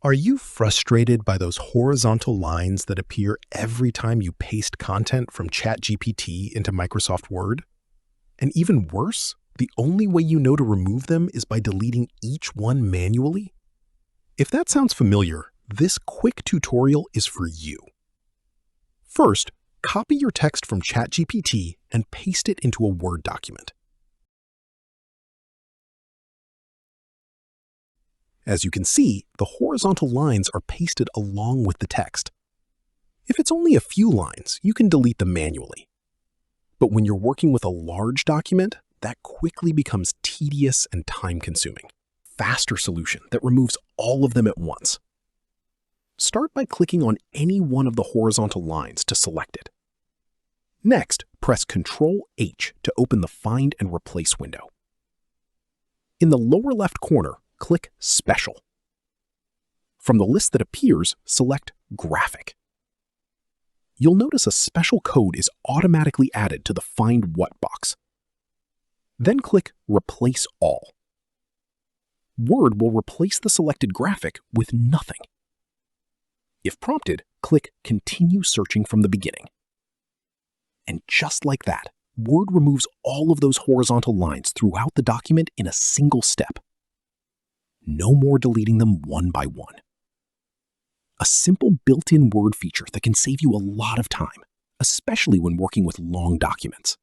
Are you frustrated by those horizontal lines that appear every time you paste content from ChatGPT into Microsoft Word? And even worse, the only way you know to remove them is by deleting each one manually? If that sounds familiar, this quick tutorial is for you. First, copy your text from ChatGPT and paste it into a Word document. As you can see, the horizontal lines are pasted along with the text. If it's only a few lines, you can delete them manually. But when you're working with a large document, that quickly becomes tedious and time-consuming. Faster solution that removes all of them at once. Start by clicking on any one of the horizontal lines to select it. Next, press Ctrl-H to open the Find and Replace window. In the lower left corner, click Special. From the list that appears, select Graphic. You'll notice a special code is automatically added to the Find What box. Then click Replace All. Word will replace the selected graphic with nothing. If prompted, click Continue Searching from the beginning. And just like that, Word removes all of those horizontal lines throughout the document in a single step. No more deleting them one by one. A simple built-in Word feature that can save you a lot of time, especially when working with long documents.